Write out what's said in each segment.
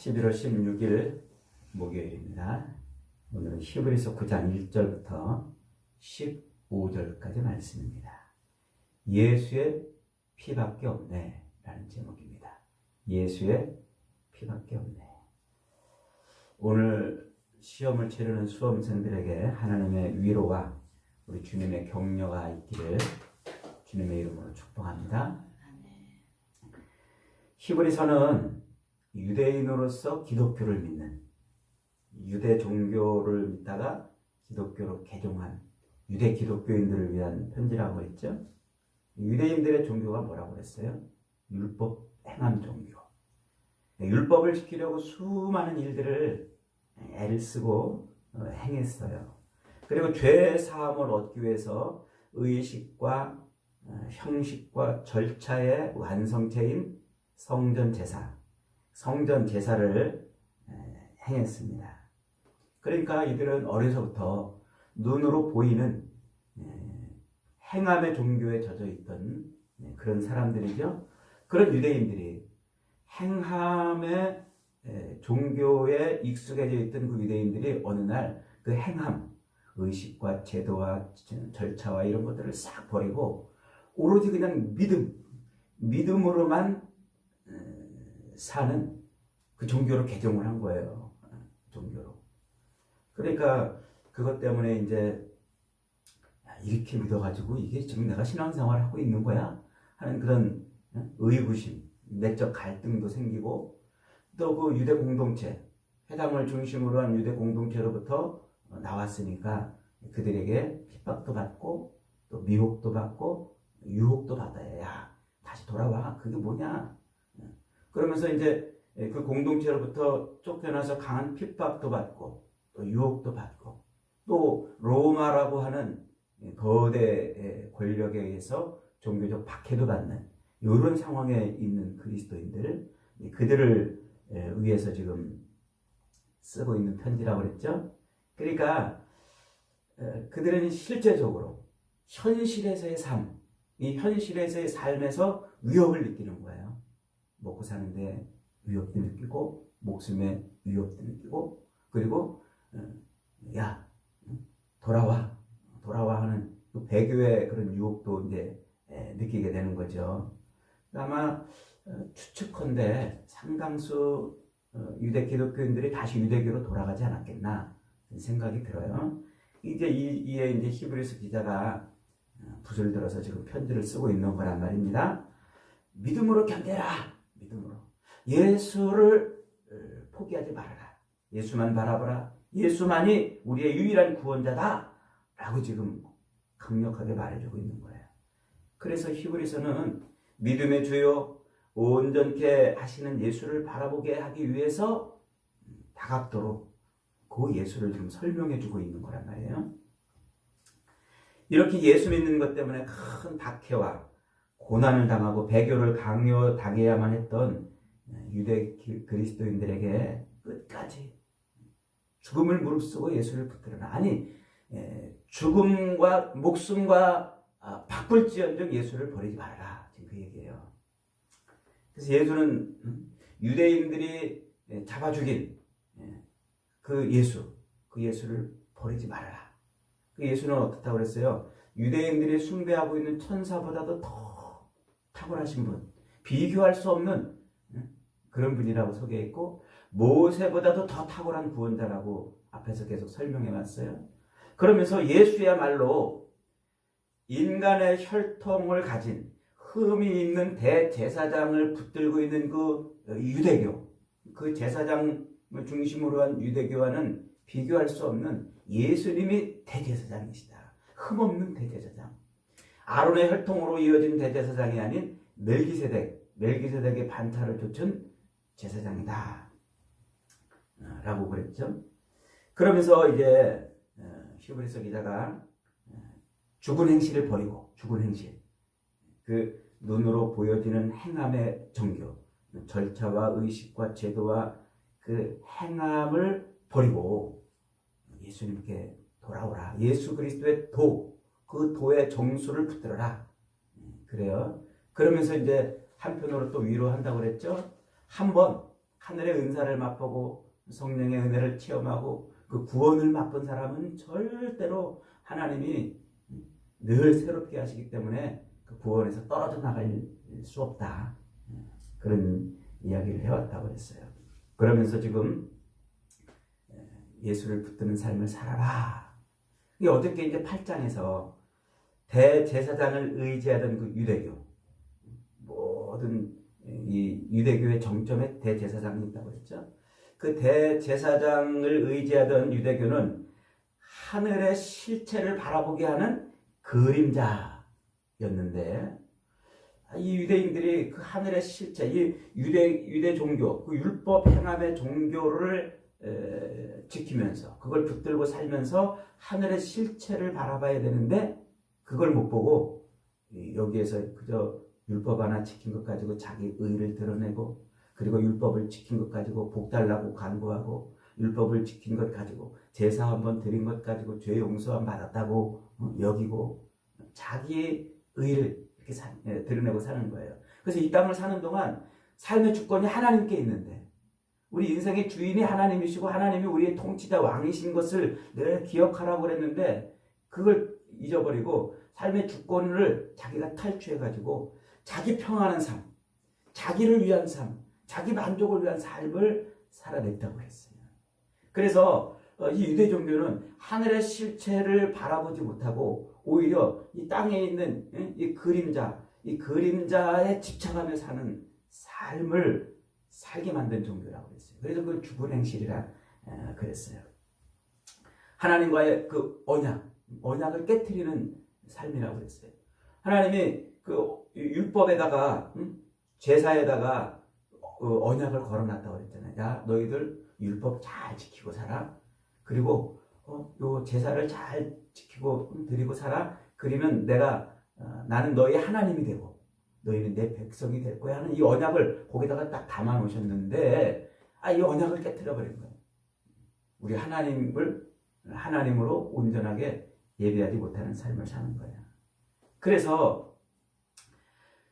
11월 16일 목요일입니다. 오늘은 히브리서 9장 1절부터 15절까지 말씀입니다. 예수의 피밖에 없네 라는 제목입니다. 예수의 피밖에 없네. 오늘 시험을 치르는 수험생들에게 하나님의 위로와 우리 주님의 격려가 있기를 주님의 이름으로 축복합니다. 히브리서는 유대인으로서 기독교를 믿는, 유대 종교를 믿다가 기독교로 개종한 유대 기독교인들을 위한 편지라고 했죠. 유대인들의 종교가 뭐라고 그랬어요? 율법 행함 종교. 율법을 지키려고 수많은 일들을 애를 쓰고 행했어요. 그리고 죄 사함을 얻기 위해서 의식과 형식과 절차의 완성체인 성전 제사를 행했습니다. 그러니까 이들은 어려서부터 눈으로 보이는 행함의 종교에 젖어 있던 그런 사람들이죠. 그런 유대인들이 행함의 종교에 익숙해져 있던 그 유대인들이 어느 날 그 행함, 의식과 제도와 절차와 이런 것들을 싹 버리고 오로지 그냥 믿음으로만 사는 그 종교로 개종을 한 거예요. 종교로. 그러니까 그것 때문에 이제 이렇게 믿어가지고 이게 지금 내가 신앙생활을 하고 있는 거야? 하는 그런 의구심, 내적 갈등도 생기고 또 그 유대 공동체, 회당을 중심으로 한 유대 공동체로부터 나왔으니까 그들에게 핍박도 받고 또 미혹도 받고 유혹도 받아야 야, 다시 돌아와. 그게 뭐냐? 그러면서 이제 그 공동체로부터 쫓겨나서 강한 핍박도 받고 또 유혹도 받고 또 로마라고 하는 거대 권력에 의해서 종교적 박해도 받는 이런 상황에 있는 그리스도인들, 그들을 위해서 지금 쓰고 있는 편지라고 그랬죠. 그러니까 그들은 실제적으로 현실에서의 삶, 이 현실에서의 삶에서 위협을 느끼는 거예요. 먹고 사는데 위협도 느끼고 목숨에 위협도 느끼고 그리고 야 돌아와 하는 그 배교의 그런 유혹도 이제 느끼게 되는 거죠. 아마 추측컨대 상당수 유대 기독교인들이 다시 유대교로 돌아가지 않았겠나 생각이 들어요. 이제 이에 이제 히브리서 기자가 붓을 들어서 지금 편지를 쓰고 있는 거란 말입니다. 믿음으로 견뎌라. 믿음으로. 예수를 포기하지 말아라. 예수만 바라보라. 예수만이 우리의 유일한 구원자다. 라고 지금 강력하게 말해주고 있는 거예요. 그래서 히브리서는 믿음의 주요 온전케 하시는 예수를 바라보게 하기 위해서 다각도로 그 예수를 지금 설명해주고 있는 거란 말이에요. 이렇게 예수 믿는 것 때문에 큰 박해와 고난을 당하고 배교를 강요당해야만 했던 유대 그리스도인들에게 끝까지 죽음을 무릅쓰고 예수를 붙들어라. 아니 죽음과 목숨과 바꿀지언정 예수를 버리지 말아라. 지금 그 얘기예요. 그래서 예수는 유대인들이 잡아 죽인 그 예수를 버리지 말아라. 그 예수는 어떻다고 그랬어요? 유대인들이 숭배하고 있는 천사보다도 더 탁월하신 분, 비교할 수 없는 그런 분이라고 소개했고 모세보다도 더 탁월한 구원자라고 앞에서 계속 설명해 왔어요. 그러면서 예수야말로 인간의 혈통을 가진 흠이 있는 대제사장을 붙들고 있는 그 유대교, 그 제사장을 중심으로 한 유대교와는 비교할 수 없는 예수님이 대제사장이시다. 흠없는 대제사장. 아론의 혈통으로 이어진 대제사장이 아닌 멜기세덱의 반차를 쫓은 제사장이다. 라고 그랬죠. 그러면서 이제 히브리서 기자가 죽은 행실을 버리고 그 눈으로 보여지는 행함의 종교, 절차와 의식과 제도와 그 행함을 버리고 예수님께 돌아오라. 예수 그리스도의 그 도의 정수를 붙들어라. 그래요. 그러면서 이제 한편으로 또 위로한다고 그랬죠. 한 하늘의 은사를 맛보고 성령의 은혜를 체험하고 그 구원을 맛본 사람은 절대로 하나님이 늘 새롭게 하시기 때문에 그 구원에서 떨어져 나갈 수 없다. 그런 이야기를 해왔다고 했어요. 그러면서 지금 예수를 붙드는 삶을 살아라. 이게 어떻게 이제 8장에서 대제사장을 의지하던 그 유대교, 모든 이 유대교의 정점에 대제사장이 있다고 했죠. 그 대제사장을 의지하던 유대교는 하늘의 실체를 바라보게 하는 그림자였는데, 이 유대인들이 그 하늘의 실체, 이 유대 종교, 그 율법 행함의 종교를 지키면서 그걸 붙들고 살면서 하늘의 실체를 바라봐야 되는데, 그걸 못 보고 여기에서 그저 율법 하나 지킨 것 가지고 자기 의를 드러내고, 그리고 율법을 지킨 것 가지고 복 달라고 간구하고, 율법을 지킨 것 가지고 제사 한번 드린 것 가지고 죄 용서함 받았다고 여기고 자기의 의를 이렇게 드러내고 사는 거예요. 그래서 이 땅을 사는 동안 삶의 주권이 하나님께 있는데, 우리 인생의 주인이 하나님이시고 하나님이 우리의 통치자 왕이신 것을 늘 기억하라고 그랬는데, 그걸 잊어버리고 삶의 주권을 자기가 탈취해가지고 자기 평안한 삶, 자기를 위한 삶, 자기 만족을 위한 삶을 살아냈다고 했어요. 그래서 이 유대 종교는 하늘의 실체를 바라보지 못하고 오히려 이 땅에 있는 이 그림자에 집착하며 사는 삶을 살게 만든 종교라고 했어요. 그래서 그걸 죽은 행실이라 그랬어요. 하나님과의 그 언약을 깨트리는 삶이라고 그랬어요. 하나님이 그 율법에다가 제사에다가 언약을 걸어놨다고 그랬잖아요. 야, 너희들 율법 잘 지키고 살아. 그리고 요 제사를 잘 지키고 드리고 살아. 그러면 나는 너희 하나님이 되고 너희는 내 백성이 될 거야 하는 이 언약을 거기다가 딱 담아 놓으셨는데, 이 언약을 깨트려 버린 거예요. 우리 하나님으로 온전하게 예배하지 못하는 삶을 사는 거예요. 그래서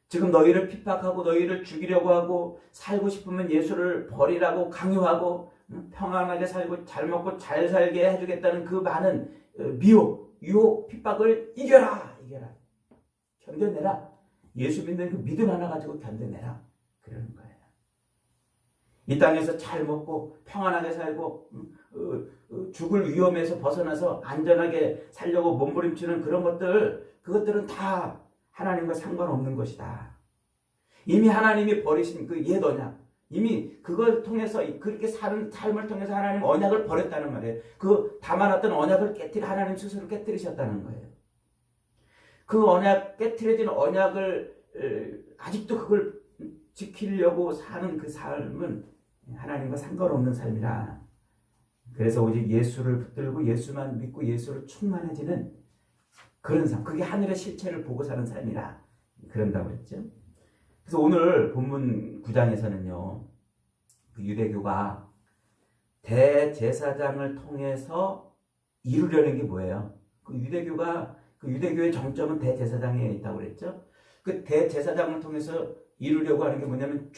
지금 너희를 핍박하고 너희를 죽이려고 하고, 살고 싶으면 예수를 버리라고 강요하고, 평안하게 살고 잘 먹고 잘 살게 해주겠다는 그 많은 미혹, 유혹, 핍박을 이겨라. 견뎌내라. 예수 믿는 그 믿음 하나 가지고 견뎌내라. 그러는 거예요. 이 땅에서 잘 먹고 평안하게 살고 죽을 위험에서 벗어나서 안전하게 살려고 몸부림치는 그것들은 다 하나님과 상관없는 것이다. 이미 하나님이 버리신 그 옛 언약, 이미 그걸 통해서 그렇게 사는 삶을 통해서 하나님 언약을 버렸다는 말이에요. 그 담아놨던 언약을 하나님 스스로 깨뜨리셨다는 거예요. 그 언약, 깨뜨려진 언약을 아직도 그걸 지키려고 사는 그 삶은 하나님과 상관없는 삶이라. 그래서 오직 예수를 붙들고 예수만 믿고 예수를 충만해지는 그런 삶, 그게 하늘의 실체를 보고 사는 삶이라 그런다고 했죠. 그래서 오늘 본문 9장에서는요, 그 유대교가 대제사장을 통해서 이루려는 게 뭐예요? 그 유대교의 정점은 대제사장에 있다고 그랬죠. 그 대제사장을 통해서 이루려고 하는 게 뭐냐면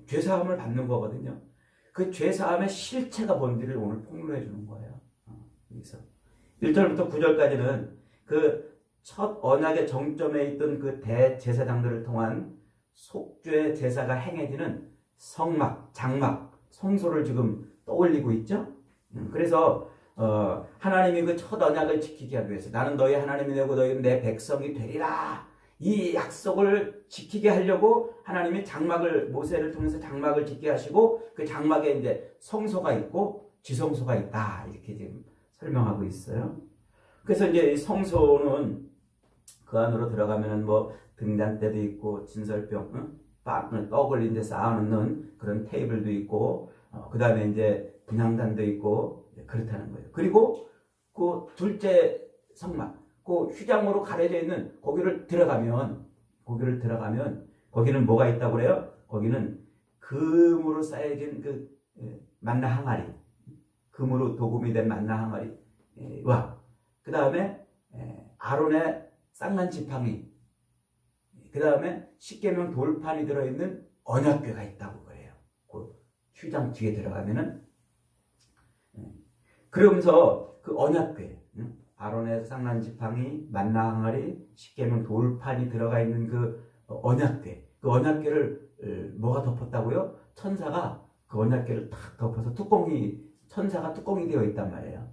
죄사함을 받는 거거든요. 그 죄사함의 실체가 뭔지를 오늘 폭로해 주는 거예요. 여기서 1절부터 9절까지는 그 첫 언약의 정점에 있던 그 대제사장들을 통한 속죄 제사가 행해지는 성막, 장막, 성소를 지금 떠올리고 있죠. 그래서 하나님이 그 첫 언약을 지키게 하기 위해서 나는 너희 하나님이 되고 너희는 내 백성이 되리라, 이 약속을 지키게 하려고 하나님이 모세를 통해서 장막을 짓게 하시고, 그 장막에 이제 성소가 있고 지성소가 있다, 이렇게 지금 설명하고 있어요. 그래서 이제 이 성소는 그 안으로 들어가면은 뭐 등잔대도 있고 진설병, 떡을 이제 쌓아놓는 그런 테이블도 있고, 그 다음에 이제 분향단도 있고, 그렇다는 거예요. 그리고 그 둘째 성막, 그 휘장으로 가려져 있는 거기를 들어가면 거기는 뭐가 있다고 그래요? 거기는 금으로 쌓여진 그 만나 항아리, 금으로 도금이 된 만나 항아리와 그 다음에 아론의 쌍난 지팡이, 그 다음에 십계명 돌판이 들어있는 언약궤가 있다고 그래요. 그 휘장 뒤에 들어가면은 그러면서 그 언약궤, 아론의 쌍난 지팡이, 만나 항아리, 십계명 돌판이 들어가 있는 그 언약궤, 그 언약궤를 뭐가 덮었다고요? 천사가 그 언약궤를 탁 덮어서 천사가 뚜껑이 되어 있단 말이에요.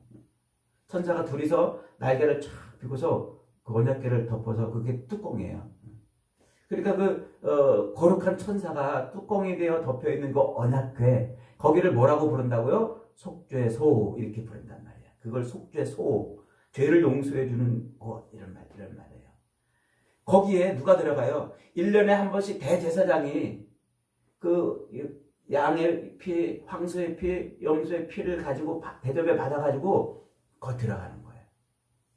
천사가 둘이서 날개를 쫙 펴고서 그 언약궤를 덮어서 그게 뚜껑이에요. 그러니까 거룩한 천사가 뚜껑이 되어 덮여 있는 그 언약궤, 거기를 뭐라고 부른다고요? 속죄소 이렇게 부른단 말이에요. 그걸 속죄소, 죄를 용서해 주는 곳 이런 말이에요. 거기에 누가 들어가요? 1년에 한 번씩 대제사장이 그 양의 피, 황소의 피, 염소의 피를 가지고 대접에 받아가지고 거 들어가는 거예요.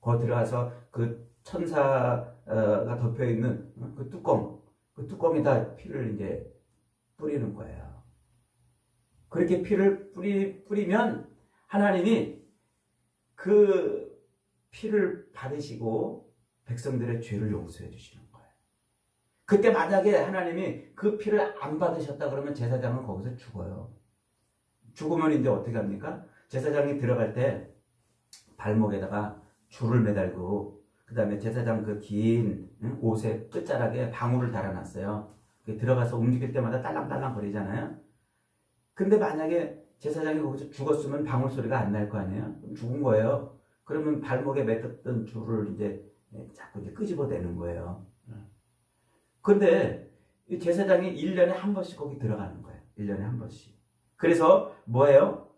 거 들어가서 그 천사가 덮여 있는 그 뚜껑에다 피를 이제 뿌리는 거예요. 그렇게 피를 뿌리면 하나님이 그 피를 받으시고 백성들의 죄를 용서해 주시는 거예요. 그때 만약에 하나님이 그 피를 안 받으셨다 그러면 제사장은 거기서 죽어요. 죽으면 이제 어떻게 합니까? 제사장이 들어갈 때 발목에다가 줄을 매달고 그 다음에 제사장 그 긴 옷의 끝자락에 방울을 달아놨어요. 들어가서 움직일 때마다 딸랑딸랑 거리잖아요. 근데 만약에 제사장이 거기서 죽었으면 방울 소리가 안 날 거 아니에요? 그럼 죽은 거예요. 그러면 발목에 매었던 줄을 이제 자꾸 이제 끄집어내는 거예요. 근데 이 제사장이 1년에 한 번씩 거기 들어가는 거예요. 1년에 한 번씩. 그래서 뭐예요?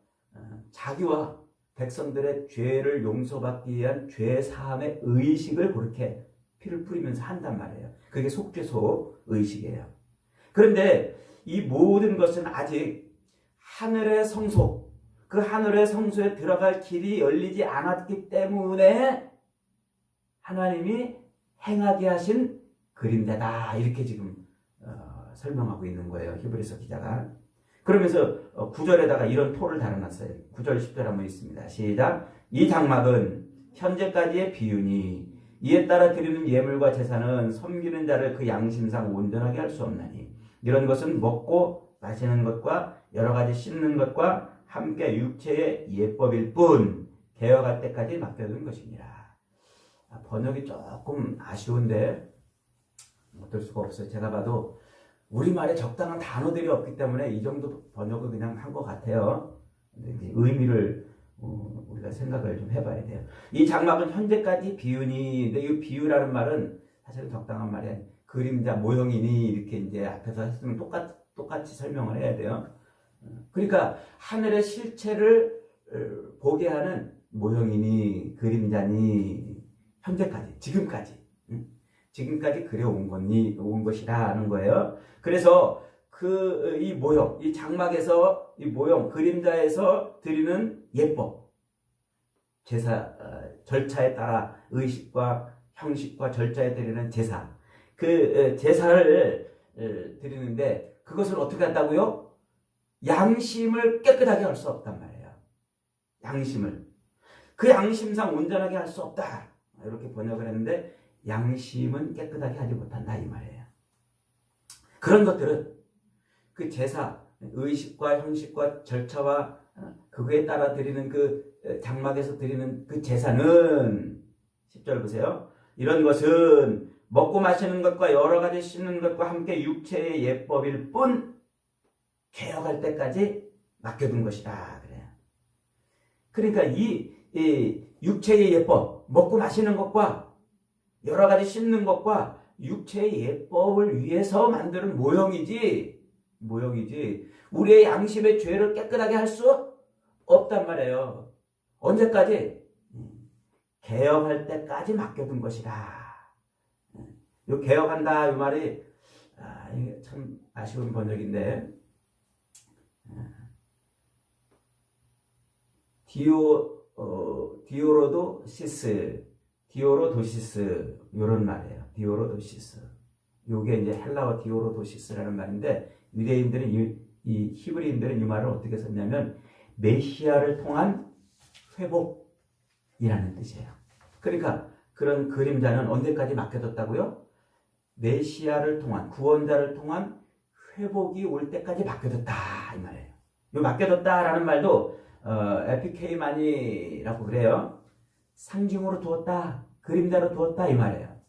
자기와 백성들의 죄를 용서받기 위한 죄 사함의 의식을 그렇게 피를 뿌리면서 한단 말이에요. 그게 속죄소 의식이에요. 그런데 이 모든 것은 아직 하늘의 성소, 그 하늘의 성소에 들어갈 길이 열리지 않았기 때문에 하나님이 행하게 하신 그림자다 이렇게 지금 설명하고 있는 거예요. 히브리서 기자가. 그러면서 9절에다가 이런 토를 달아놨어요. 9절 10절 한번 있습니다. 시작. 이 장막은 현재까지의 비유니 이에 따라 드리는 예물과 제사는 섬기는 자를 그 양심상 온전하게 할 수 없나니 이런 것은 먹고 마시는 것과 여러 가지 씻는 것과 함께 육체의 예법일 뿐 개혁할 때까지 맡겨둔 것이니라. 번역이 조금 아쉬운데 어쩔 수가 없어요. 제가 봐도 우리말에 적당한 단어들이 없기 때문에 이 정도 번역을 그냥 한 것 같아요. 근데 의미를 우리가 생각을 좀 해봐야 돼요. 이 장막은 현재까지 비유니, 근데 이 비유라는 말은 사실은 적당한 말이 아니에요. 그림자 모형이니 이렇게 이제 앞에서 했으면 똑같이 설명을 해야 돼요. 그러니까 하늘의 실체를 보게 하는 모형이니 그림자니 현재까지 지금까지 그려온 것이라는 거예요. 그래서 이 모형, 이 장막에서 이 모형 그림자에서 드리는 예법, 제사 절차에 따라 의식과 형식과 절차에 드리는 제사, 그 제사를 드리는데 그것을 어떻게 한다고요? 양심을 깨끗하게 할 수 없단 말이에요. 양심을 그 양심상 온전하게 할 수 없다 이렇게 번역을 했는데 양심은 깨끗하게 하지 못한다 이 말이에요. 그런 것들은 그 제사, 의식과 형식과 절차와 그거에 따라 드리는 그 장막에서 드리는 그 제사는 10절 보세요. 이런 것은 먹고 마시는 것과 여러 가지 씻는 것과 함께 육체의 예법일 뿐 개혁할 때까지 맡겨둔 것이다 그래요. 그러니까 이 육체의 예법, 먹고 마시는 것과 여러 가지 씻는 것과 육체의 예법을 위해서 만드는 모형이지 우리의 양심의 죄를 깨끗하게 할 수 없단 말이에요. 언제까지? 개혁할 때까지 맡겨둔 것이다. 이 개혁한다 이 말이 이게 참 아쉬운 번역인데 디오로도시스 이런 말이에요. 디오로도시스. 요게 이제 헬라어 디오로도시스라는 말인데 유대인들은 이 히브리인들은 이 말을 어떻게 썼냐면 메시아를 통한 회복이라는 뜻이에요. 그러니까 그런 그림자는 언제까지 맡겨뒀다고요? 메시아를 통한 구원자를 통한 회복이 올 때까지 맡겨뒀다 이 말이에요. 이 맡겨뒀다라는 말도 에피케이만이라고 그래요. 상징으로 두었다, 그림자로 두었다 이 말이에요.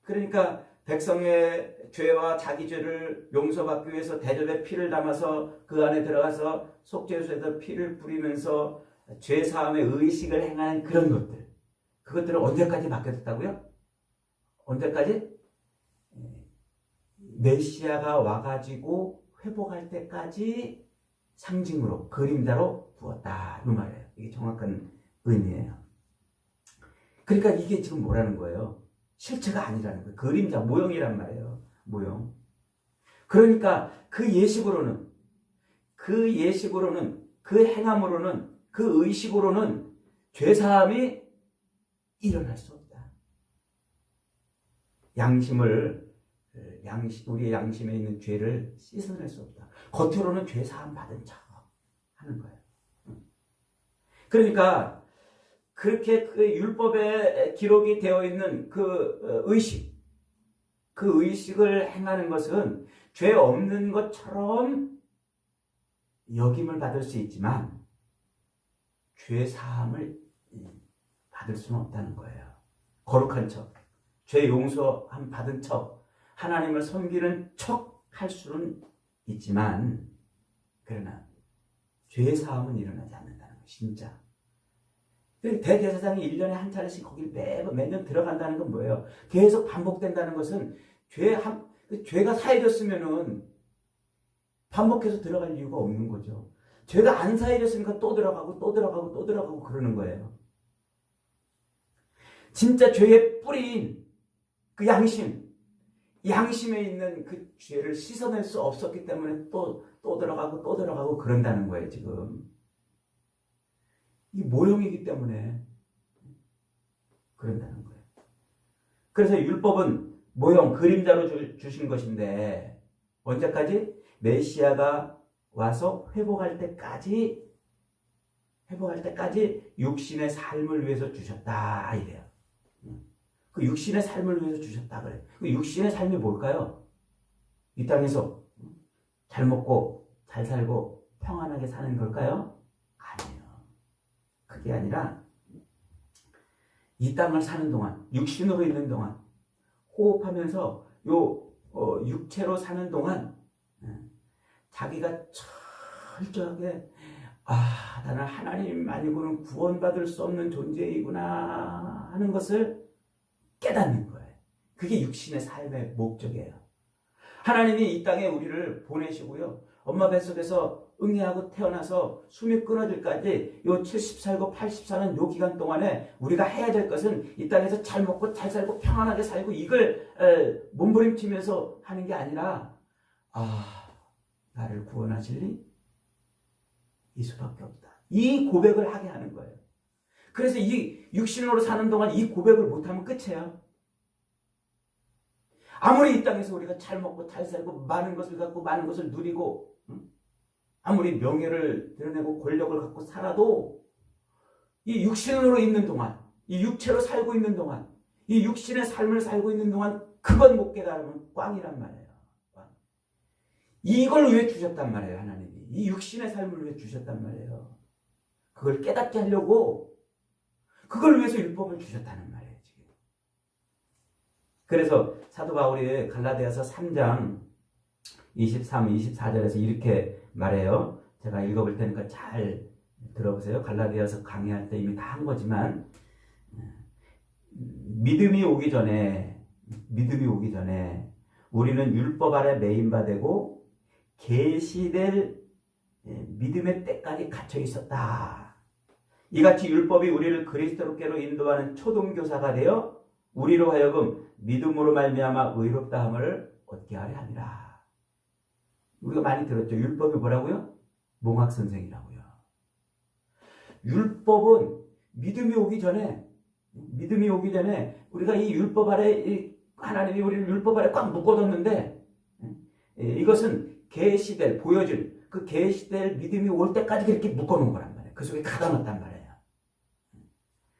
그러니까 백성의 죄와 자기 죄를 용서받기 위해서 대접에 피를 담아서 그 안에 들어가서 속죄소에서 피를 뿌리면서 죄 사함의 의식을 행하는 그런 것들, 그것들을 언제까지 맡겨뒀다고요? 언제까지? 메시아가 와가지고 회복할 때까지 상징으로, 그림자로 두었다 이 말이에요. 이게 정확한 의미예요. 그러니까 이게 지금 뭐라는 거예요? 실체가 아니라는 거예요. 그림자, 모형이란 말이에요. 모형. 그러니까 그 예식으로는, 그 행함으로는, 그 의식으로는 죄사함이 일어날 수 없다. 우리의 양심에 있는 죄를 씻어낼 수 없다. 겉으로는 죄사함 받은 척 하는 거예요. 그러니까 그렇게 그 율법에 기록이 되어 있는 그 의식을 행하는 것은 죄 없는 것처럼 여김을 받을 수 있지만 죄 사함을 받을 수는 없다는 거예요. 거룩한 척, 죄 용서함 받은 척, 하나님을 섬기는 척 할 수는 있지만 그러나 죄 사함은 일어나지 않는다는 거예요. 진짜. 대제사장이 1년에 한 차례씩 거기 매년 들어간다는 건 뭐예요? 계속 반복된다는 것은 죄가 사해졌으면은 반복해서 들어갈 이유가 없는 거죠. 죄가 안 사해졌으니까 또 들어가고 그러는 거예요. 진짜 죄의 뿌리인 그 양심에 있는 그 죄를 씻어낼 수 없었기 때문에 또 들어가고 그런다는 거예요, 지금. 이 모형이기 때문에 그런다는 거예요. 그래서 율법은 모형, 그림자로 주신 것인데 언제까지? 메시아가 와서 회복할 때까지 육신의 삶을 위해서 주셨다 이래요. 그 육신의 삶을 위해서 주셨다 그래요. 그 육신의 삶이 뭘까요? 이 땅에서 잘 먹고 잘 살고 평안하게 사는 걸까요? 아니에요. 그게 아니라 이 땅을 사는 동안, 육신으로 있는 동안, 호흡하면서 육체로 사는 동안 자기가 철저하게 나는 하나님 아니고는 구원받을 수 없는 존재이구나 하는 것을 깨닫는 거예요. 그게 육신의 삶의 목적이에요. 하나님이 이 땅에 우리를 보내시고요. 엄마 뱃속에서 응애하고 태어나서 숨이 끊어질까지 요 70 살고 80 사는 요 기간 동안에 우리가 해야 될 것은 이 땅에서 잘 먹고 잘 살고 평안하게 살고 이걸 몸부림치면서 하는 게 아니라 나를 구원하실리? 이 수밖에 없다. 이 고백을 하게 하는 거예요. 그래서 이 육신으로 사는 동안 이 고백을 못하면 끝이에요. 아무리 이 땅에서 우리가 잘 먹고 잘 살고 많은 것을 갖고 많은 것을 누리고 아무리 명예를 드러내고 권력을 갖고 살아도 이 육신으로 있는 동안, 이 육체로 살고 있는 동안, 이 육신의 삶을 살고 있는 동안 그건 못 깨달으면 꽝이란 말이에요. 이걸 위해 주셨단 말이에요. 하나님이. 이 육신의 삶을 위해 주셨단 말이에요. 그걸 깨닫게 하려고 그걸 위해서 율법을 주셨다는 말이에요. 지금. 그래서 사도 바울이 갈라디아서 3장 23, 24절에서 이렇게 말해요. 제가 읽어볼 테니까 잘 들어보세요. 갈라디아서 강의할 때 이미 다 한 거지만 믿음이 오기 전에 우리는 율법 아래 매인바 되고 계시될 믿음의 때까지 갇혀 있었다. 이같이 율법이 우리를 그리스도께로 인도하는 초등교사가 되어 우리로 하여금 믿음으로 말미암아 의롭다함을 얻게 하려 함이라. 우리가 많이 들었죠. 율법이 뭐라고요? 몽학선생이라고요. 율법은 믿음이 오기 전에 우리가 이 율법 아래 하나님이 우리를 율법 아래 꽉 묶어뒀는데 이것은 계시될 보여줄 그 계시될 믿음이 올 때까지 그렇게 묶어놓은 거란 말이에요. 그 속에 가둬놨단 말이에요.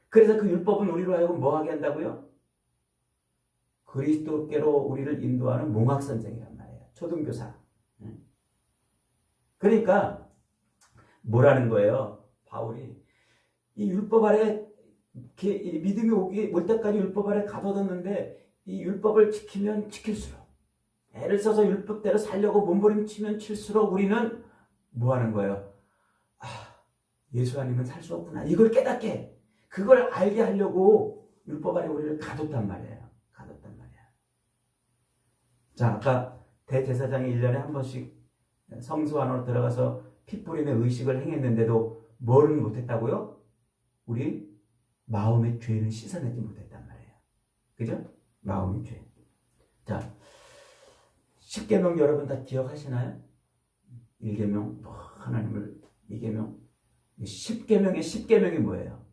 그래서 그 율법은 우리로 하여금 뭐 하게 한다고요? 그리스도께로 우리를 인도하는 몽학선생이란 말이에요. 초등교사. 그러니까 뭐라는 거예요? 바울이 이 율법 아래 믿음이 올 때까지 율법 아래 가둬뒀는데 이 율법을 지키면 지킬수록 애를 써서 율법대로 살려고 몸부림치면 칠수록 우리는 뭐 하는 거예요? 아, 예수 아니면 살 수 없구나. 이걸 깨닫게 그걸 알게 하려고 율법 아래 우리를 가뒀단 말이에요. 가뒀단 말이야. 자, 아까 대제사장이 1년에 한 번씩 성소 안으로 들어가서 피 뿌리는 의식을 행했는데도 뭘 못했다고요? 우리 마음의 죄는 씻어내지 못했단 말이에요. 그죠? 마음의 죄. 자, 10계명 여러분 다 기억하시나요? 1계명, 하나님을 2계명. 10계명의 10계명이 뭐예요?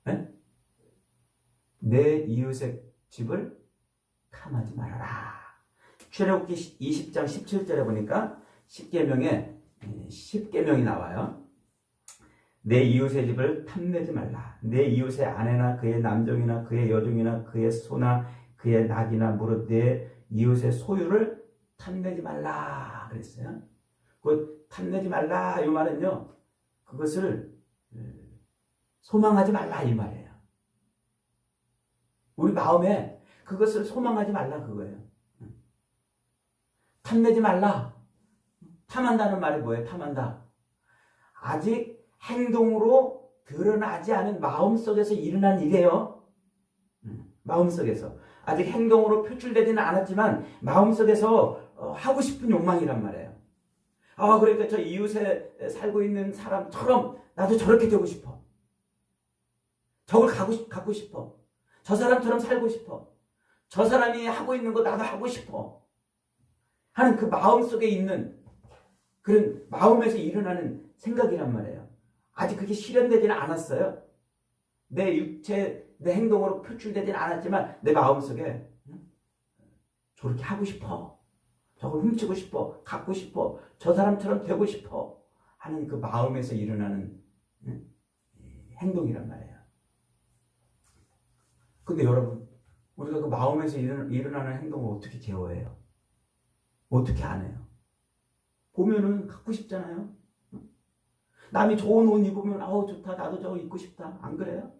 네? 내 이웃의 집을 탐하지 말아라. 출애굽기 20장 17절에 보니까 10계명이 나와요. 내 이웃의 집을 탐내지 말라. 내 이웃의 아내나 그의 남종이나 그의 여종이나 그의 소나 그의 낙이나 무릇 내 이웃의 소유를 탐내지 말라 그랬어요. 그 탐내지 말라 이 말은요, 그것을 소망하지 말라 이 말이에요. 우리 마음에 그것을 소망하지 말라 그거예요. 탐내지 말라. 탐한다는 말이 뭐예요? 탐한다. 아직 행동으로 드러나지 않은 마음속에서 일어난 일이에요. 마음속에서. 아직 행동으로 표출되지는 않았지만 마음속에서 하고 싶은 욕망이란 말이에요. 그러니까 저 이웃에 살고 있는 사람처럼 나도 저렇게 되고 싶어. 저걸 갖고 싶어. 저 사람처럼 살고 싶어. 저 사람이 하고 있는 거 나도 하고 싶어. 하는 그 마음속에 있는 그런 마음에서 일어나는 생각이란 말이에요. 아직 그게 실현되지는 않았어요. 내 육체, 내 행동으로 표출되지는 않았지만 내 마음속에 저렇게 하고 싶어. 저걸 훔치고 싶어. 갖고 싶어. 저 사람처럼 되고 싶어. 하는 그 마음에서 일어나는 행동이란 말이에요. 근데 여러분, 우리가 그 마음에서 일어나는 행동을 어떻게 제어해요? 어떻게 안 해요? 보면은 갖고 싶잖아요. 남이 좋은 옷 입으면 좋다. 나도 저거 입고 싶다. 안 그래요?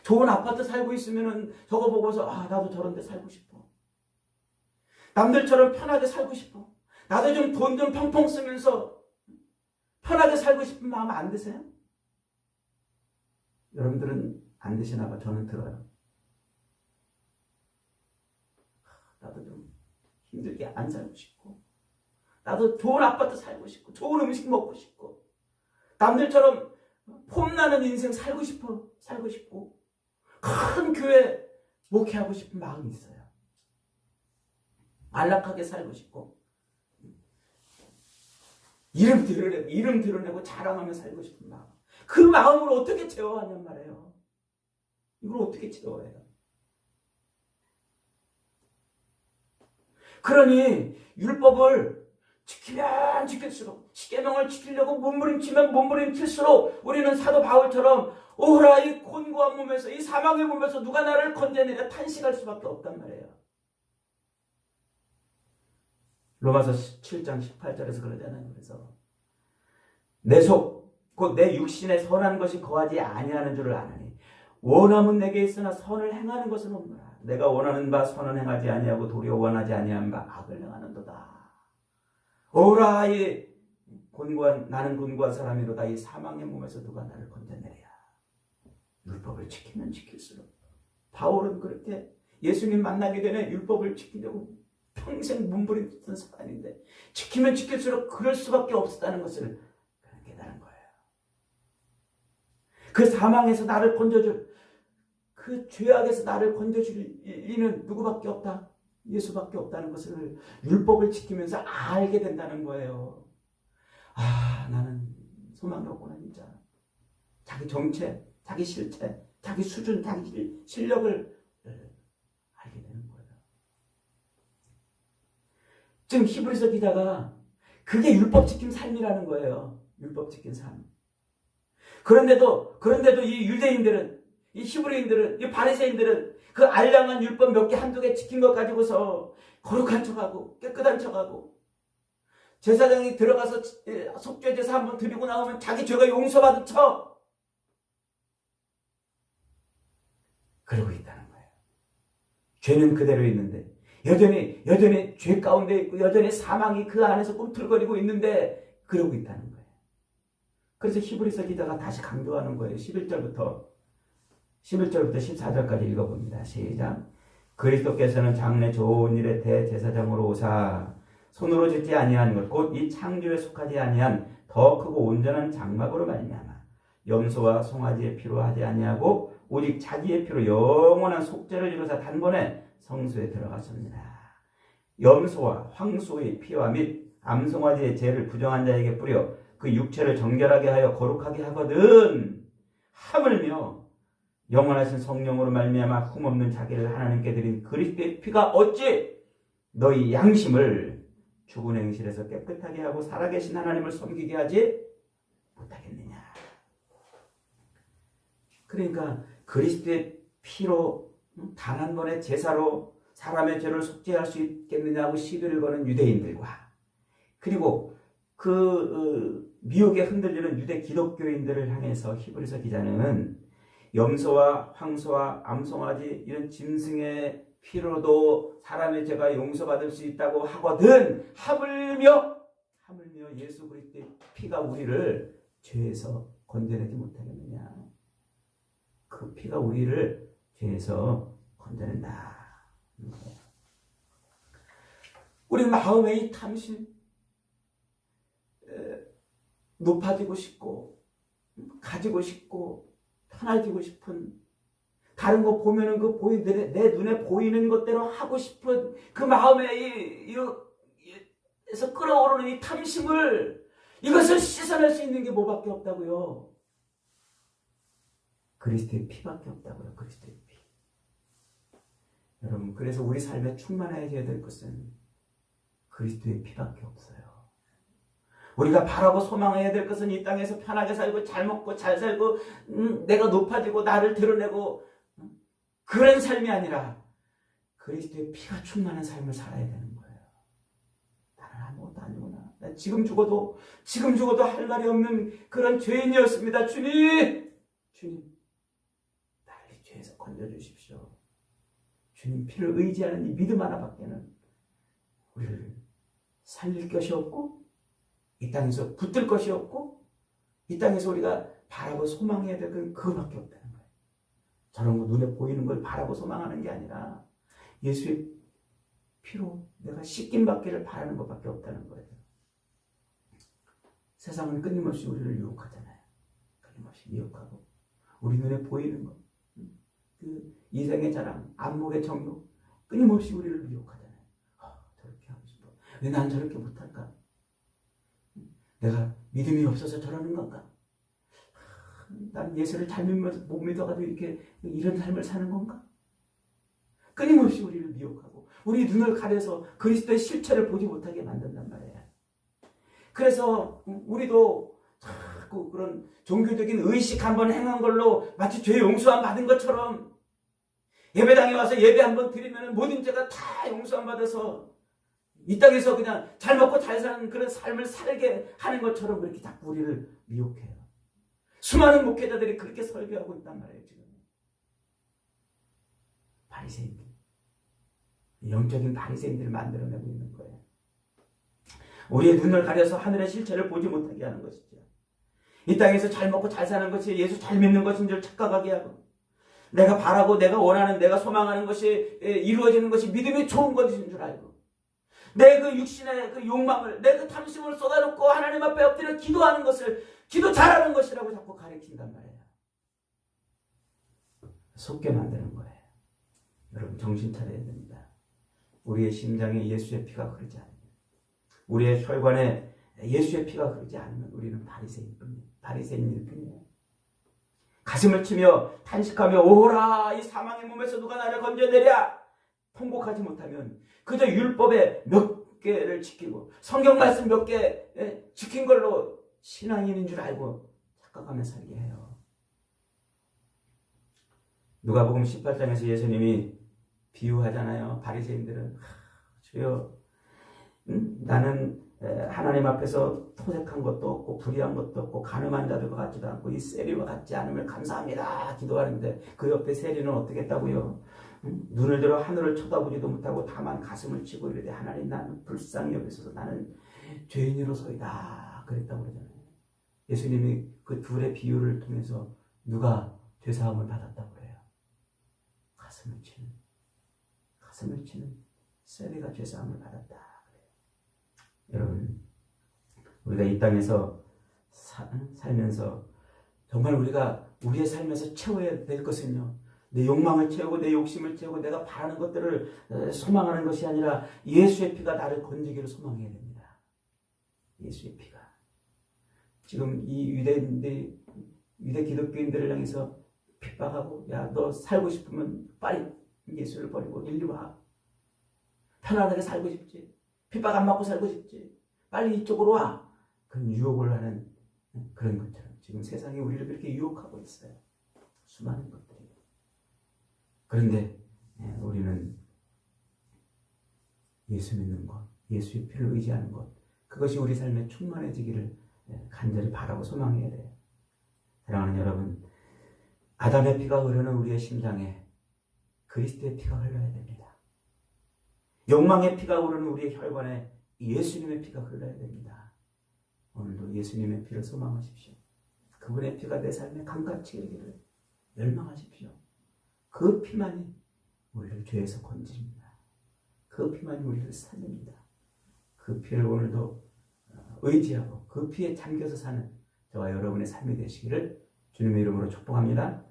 좋은 아파트 살고 있으면은 저거 보고서 나도 저런 데 살고 싶어. 남들처럼 편하게 살고 싶어. 나도 좀 돈 좀 펑펑 쓰면서 편하게 살고 싶은 마음 안 드세요? 여러분들은 안 드시나 봐. 저는 들어요. 나도 좀 힘들게 안 살고 싶고, 나도 좋은 아파트 살고 싶고, 좋은 음식 먹고 싶고, 남들처럼 폼나는 인생 살고 싶고, 큰 교회 목회하고 싶은 마음이 있어요. 안락하게 살고 싶고, 이름 드러내고 자랑하며 살고 싶은 마음. 그 마음을 어떻게 제어하냔 말이에요. 이걸 어떻게 제어해요? 그러니 율법을 지키면 지킬수록, 십계명을 지키려고 몸부림치면 몸부림칠수록 우리는 사도 바울처럼 오라 이 곤고한 몸에서, 이 사망의 몸에서 누가 나를 건져내려 탄식할 수밖에 없단 말이에요. 로마서 7장 18절에서 그러잖아요. 그래서 내 속 곧 내 육신에 선한 것이 거하지 아니하는 줄을 아느니 원함은 내게 있으나 선을 행하는 것은 없노라. 내가 원하는 바 선은 행하지 아니하고 도리어 원하지 아니한 바 악을 행하는도다. 오라 이 나는 곤고한 사람이로다. 이 사망의 몸에서 누가 나를 건져내랴. 율법을 지키면 지킬수록. 바울은 그렇게 예수님 만나기 전에 율법을 지키려고 평생 몸부림쳤던 사람인데 지키면 지킬수록 그럴 수밖에 없었다는 것을 깨달은 거예요. 그 사망에서 나를 건져줄, 그 죄악에서 나를 건져줄 이는 누구밖에 없다. 예수밖에 없다는 것을 율법을 지키면서 알게 된다는 거예요. 나는 소망이 없구나 진짜. 자기 정체, 자기 실체, 자기 수준, 자기 실력을 알게 되는 거예요. 지금 히브리서 기자가 그게 율법 지킨 삶이라는 거예요. 율법 지킨 삶. 그런데도 이 유대인들은, 이 히브리인들은, 이 바리새인들은 그 알량한 율법 몇 개 한두 개 지킨 것 가지고서 거룩한 척하고 깨끗한 척하고 제사장이 들어가서 속죄 제사 한번 드리고 나오면 자기 죄가 용서받은 척 그러고 있다는 거예요. 죄는 그대로 있는데 여전히 죄 가운데 있고 여전히 사망이 그 안에서 꿈틀거리고 있는데 그러고 있다는 거예요. 그래서 히브리서 기자가 다시 강조하는 거예요. 11절부터 14절까지 읽어봅니다. 시작. 그리스도께서는 장래 좋은 일의 대제사장으로 오사 손으로 짓지 아니한 것 곧 이 창조에 속하지 아니한 더 크고 온전한 장막으로 말미암아 염소와 송아지의 피로 하지 아니하고 오직 자기의 피로 영원한 속죄를 이루사 단번에 성소에 들어가셨느니라. 염소와 황소의 피와 및 암송아지의 죄를 부정한 자에게 뿌려 그 육체를 정결하게 하여 거룩하게 하거든 하물며 영원하신 성령으로 말미암아 흠없는 자기를 하나님께 드린 그리스도의 피가 어찌 너희 양심을 죽은 행실에서 깨끗하게 하고 살아계신 하나님을 섬기게 하지 못하겠느냐. 그러니까 그리스도의 피로 단 한 번의 제사로 사람의 죄를 속죄할 수 있겠느냐고 시비를 거는 유대인들과 그리고 미혹에 흔들리는 유대 기독교인들을 향해서 히브리서 기자는 염소와 황소와 암송아지 이런 짐승의 피로도 사람의 죄가 용서받을 수 있다고 하거든 하물며 예수 그리스도의 피가 우리를 죄에서 건져내지 못하겠느냐. 그 피가 우리를 죄에서 건져낸다. 우리 마음의 이 탐심 높아지고 싶고 가지고 싶고 편해지고 싶은 다른 거 보면은 내 눈에 보이는 것대로 하고 싶은 그 마음에 에서 끌어오르는 이 탐심을 이것을 씻어낼 수 있는 게 뭐밖에 없다고요. 그리스도의 피밖에 없다고요. 그리스도의 피. 여러분 그래서 우리 삶에 충만해져야 될 것은 그리스도의 피밖에 없어요. 우리가 바라고 소망해야 될 것은 이 땅에서 편하게 살고 잘 먹고 잘 살고 내가 높아지고 나를 드러내고 그런 삶이 아니라 그리스도의 피가 충만한 삶을 살아야 되는 거예요. 나는 아무것도 아니구나. 나 지금 죽어도 할 말이 없는 그런 죄인이었습니다. 주님 나를 이 죄에서 건져주십시오. 주님 피를 의지하는 이 믿음 하나밖에는 우리를 살릴 것이 없고 이 땅에서 붙들 것이 없고 이 땅에서 우리가 바라고 소망해야 될 건 그거밖에 없다는 거예요. 저런 거 눈에 보이는 걸 바라고 소망하는 게 아니라 예수의 피로 내가 씻김 받기를 바라는 것밖에 없다는 거예요. 세상은 끊임없이 우리를 유혹하잖아요. 끊임없이 미혹하고 우리 눈에 보이는 것, 그 이생의 자랑, 안목의 정욕 끊임없이 우리를 미혹하잖아요. 저렇게 하고 싶어. 왜 난 저렇게 못할까? 내가 믿음이 없어서 저러는 건가? 난 예수를 잘 못 믿어가지고 이렇게 이런 삶을 사는 건가? 끊임없이 우리를 미혹하고 우리 눈을 가려서 그리스도의 실체를 보지 못하게 만든단 말이에요. 그래서 우리도 자꾸 그런 종교적인 의식 한번 행한 걸로 마치 죄 용서함 받은 것처럼 예배당에 와서 예배 한번 드리면 모든 죄가 다 용서함 받아서 이 땅에서 그냥 잘 먹고 잘 사는 그런 삶을 살게 하는 것처럼 그렇게 자꾸 우리를 미혹해요. 수많은 목회자들이 그렇게 설교하고 있단 말이에요. 지금 바리새인들, 영적인 바리새인들을 만들어내고 있는 거예요. 우리의 눈을 가려서 하늘의 실체를 보지 못하게 하는 것이죠. 이 땅에서 잘 먹고 잘 사는 것이 예수 잘 믿는 것인 줄 착각하게 하고 내가 바라고 내가 원하는 내가 소망하는 것이 이루어지는 것이 믿음이 좋은 것인 줄 알고 내 그 육신의 그 욕망을 내 그 탐심을 쏟아놓고 하나님 앞에 엎드려 기도하는 것을 기도 잘하는 것이라고 자꾸 가르친단 말이에요. 속게 만드는 거예요. 여러분 정신 차려야 됩니다. 우리의 심장에 예수의 피가 흐르지 않으면 우리의 혈관에 예수의 피가 흐르지 않으면 우리는 바리새인일 뿐이에요. 가슴을 치며 탄식하며 오호라 이 사망의 몸에서 누가 나를 건져내랴 통곡하지 못하면 그저 율법의 몇 개를 지키고 성경 말씀 몇 개 지킨 걸로 신앙인인 줄 알고 착각하며 살게 해요. 누가복음 18장에서 예수님이 비유하잖아요. 바리새인들은 주여, 나는 하나님 앞에서 토색한 것도 없고 불의한 것도 없고 가늠한 자들과 같지도 않고 이 세리와 같지 않음을 감사합니다 기도하는데 그 옆에 세리는 어떻게 했다고요? 눈을 들어 하늘을 쳐다보지도 못하고 다만 가슴을 치고 이르되 하나님 나는 불쌍히 여기소서 나는 죄인으로서이다 그랬다고 그러잖아요. 예수님이 그 둘의 비유를 통해서 누가 죄사함을 받았다고 그래요? 가슴을 치는 세리가 죄사함을 받았다 그래요. 여러분, 우리가 이 땅에서 살면서 정말 우리가 우리의 삶에서 채워야 될 것은요, 내 욕망을 채우고 내 욕심을 채우고 내가 바라는 것들을 소망하는 것이 아니라 예수의 피가 나를 건지기를 소망해야 됩니다. 예수의 피가. 지금 이 위대 기독교인들을 향해서 핍박하고, 야, 너 살고 싶으면 빨리 예수를 버리고 일리 와. 편안하게 살고 싶지. 핍박 안 맞고 살고 싶지. 빨리 이쪽으로 와. 그런 유혹을 하는 그런 것처럼 지금 세상이 우리를 그렇게 유혹하고 있어요. 수많은 것들이. 그런데 우리는 예수 믿는 것, 예수의 피를 의지하는 것, 그것이 우리 삶에 충만해지기를 간절히 바라고 소망해야 돼요. 사랑하는 여러분, 아담의 피가 흐르는 우리의 심장에 그리스도의 피가 흘러야 됩니다. 욕망의 피가 흐르는 우리의 혈관에 예수님의 피가 흘러야 됩니다. 오늘도 예수님의 피를 소망하십시오. 그분의 피가 내 삶에 강같이 흐르기를 열망하십시오. 그 피만이 우리를 죄에서 건집니다. 그 피만이 우리를 살립니다. 그 피를 오늘도 의지하고 그 피에 잠겨서 사는 저와 여러분의 삶이 되시기를 주님의 이름으로 축복합니다.